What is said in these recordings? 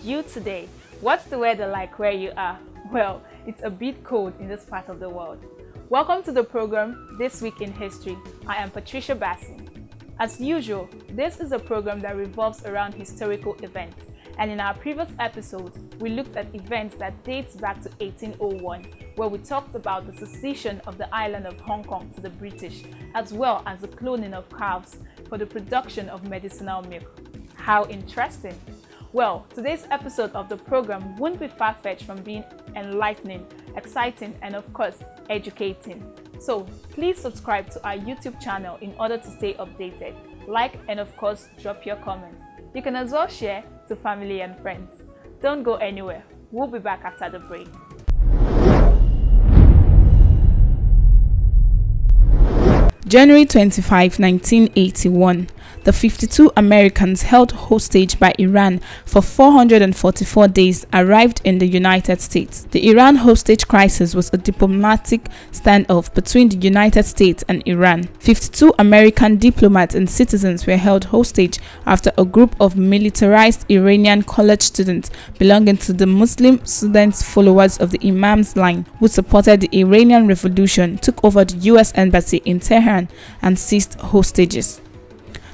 you today? What's the weather like where you are? Well, it's a bit cold in this part of the world. Welcome to the program This Week in History. I am Patricia Bassi. As usual, this is a program that revolves around historical events. And in our previous episode, we looked at events that dates back to 1801, where we talked about the secession of the island of Hong Kong to the British, as well as the cloning of calves for the production of medicinal milk. How interesting! Well, today's episode of the program won't be far-fetched from being enlightening, exciting, and of course, educating. So please subscribe to our YouTube channel in order to stay updated. Like and of course, drop your comments. You can as well share to family and friends. Don't go anywhere. We'll be back after the break. January 25, 1981. The 52 Americans held hostage by Iran for 444 days arrived in the United States. The Iran hostage crisis was a diplomatic standoff between the United States and Iran. 52 American diplomats and citizens were held hostage after a group of militarized Iranian college students belonging to the Muslim students followers of the Imam's line, who supported the Iranian Revolution, took over the U.S. Embassy in Tehran and seized hostages.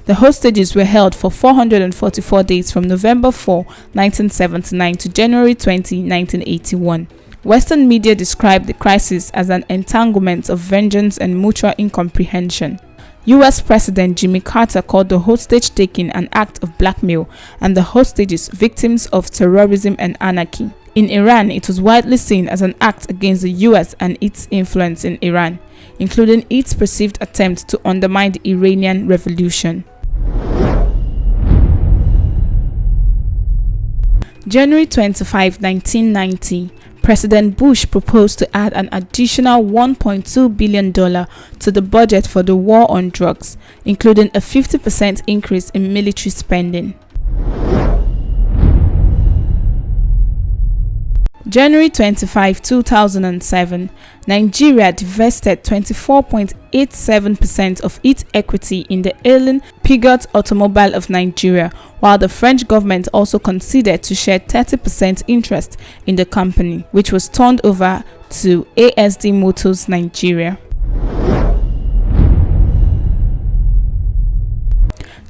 The hostages were held for 444 days from November 4, 1979 to January 20, 1981. Western media described the crisis as an entanglement of vengeance and mutual incomprehension. U.S. President Jimmy Carter called the hostage-taking an act of blackmail and the hostages victims of terrorism and anarchy. In Iran, it was widely seen as an act against the U.S. and its influence in Iran, including its perceived attempt to undermine the Iranian Revolution. January 25, 1990, President Bush proposed to add an additional $1.2 billion to the budget for the war on drugs, including a 50% increase in military spending. January 25, 2007, Nigeria divested 24.87% of its equity in the ailing Peugeot Automobile of Nigeria, while the French government also considered to share 30% interest in the company, which was turned over to ASD Motors Nigeria.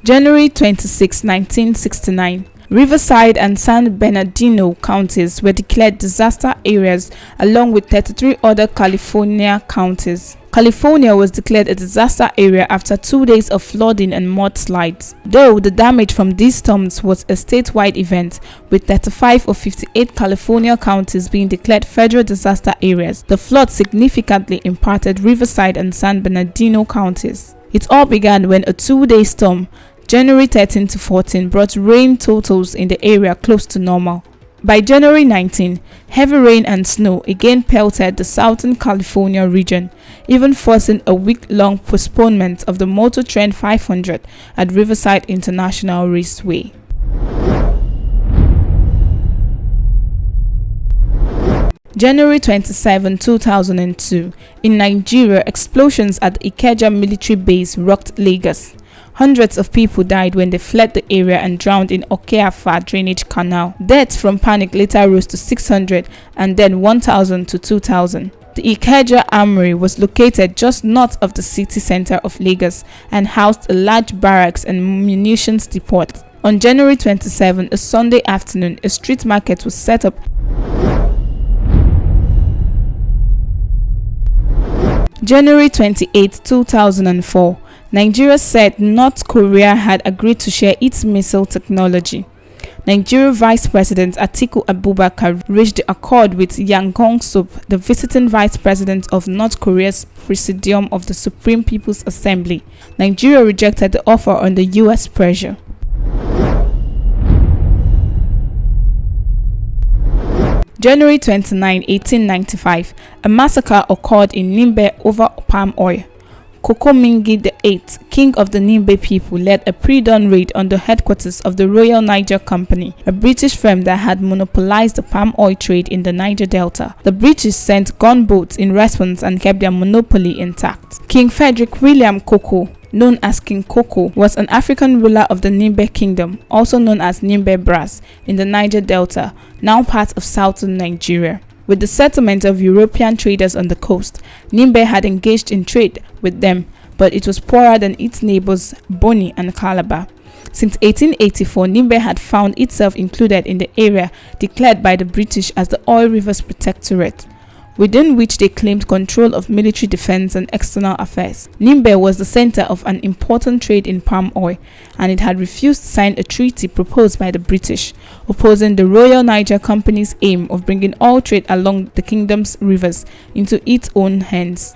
January 26, 1969. Riverside and San Bernardino counties were declared disaster areas along with 33 other California counties. California was declared a disaster area after 2 days of flooding and mudslides. Though the damage from these storms was a statewide event, with 35 of 58 California counties being declared federal disaster areas, the flood significantly impacted Riverside and San Bernardino counties. It all began when a 2-day storm, January 13 to 14, brought rain totals in the area close to normal. By January 19, heavy rain and snow again pelted the Southern California region, even forcing a week-long postponement of the Motor Trend 500 at Riverside International Raceway. January 27, 2002, in Nigeria, explosions at the Ikeja military base rocked Lagos. Hundreds of people died when they fled the area and drowned in Okeafa drainage canal. Deaths from panic later rose to 600 and then 1,000 to 2,000. The Ikeja Armory was located just north of the city center of Lagos and housed a large barracks and munitions depot. On January 27, a Sunday afternoon, a street market was set up. January 28, 2004. Nigeria said North Korea had agreed to share its missile technology. Nigeria Vice President Atiku Abubakar reached the accord with Yang Gong-sup, the visiting Vice President of North Korea's Presidium of the Supreme People's Assembly. Nigeria rejected the offer under U.S. pressure. January 29, 1895, a massacre occurred in Nimbe over palm oil. Koko Mingi VIII, king of the Nimbe people, led a pre-dawn raid on the headquarters of the Royal Niger Company, a British firm that had monopolized the palm oil trade in the Niger Delta. The British sent gunboats in response and kept their monopoly intact. King Frederick William Koko known as King Koko, was an African ruler of the Nimbe Kingdom, also known as Nimbe Brass, in the Niger Delta, now part of southern Nigeria. With the settlement of European traders on the coast, Nimbe had engaged in trade with them, but it was poorer than its neighbors Boni and Calabar. Since 1884, Nimbe had found itself included in the area declared by the British as the Oil Rivers Protectorate, within which they claimed control of military defense and external affairs. Nimbe was the center of an important trade in palm oil, and it had refused to sign a treaty proposed by the British, opposing the Royal Niger Company's aim of bringing all trade along the kingdom's rivers into its own hands.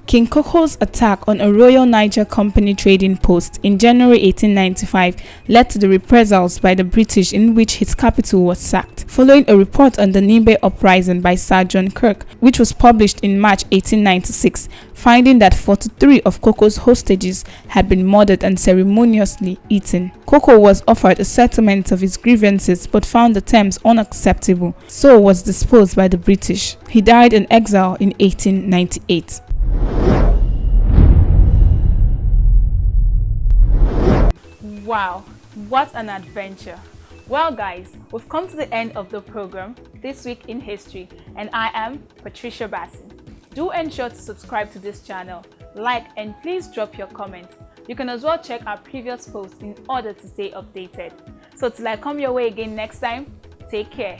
King Koko's attack on a Royal Niger Company trading post in January 1895 led to the reprisals by the British, in which his capital was sacked, following a report on the Nimbe uprising by Sir John Kirk, which was published in March 1896, finding that 43 of Koko's hostages had been murdered and ceremoniously eaten. Koko was offered a settlement of his grievances but found the terms unacceptable, so was disposed by the British. He died in exile in 1898. Wow, what an adventure. Well guys, we've come to the end of the program, This Week in History, and I am Patricia Bassin. Do ensure to subscribe to this channel, like, and please drop your comments. You can as well check our previous posts in order to stay updated. So till I come your way again next time, take care.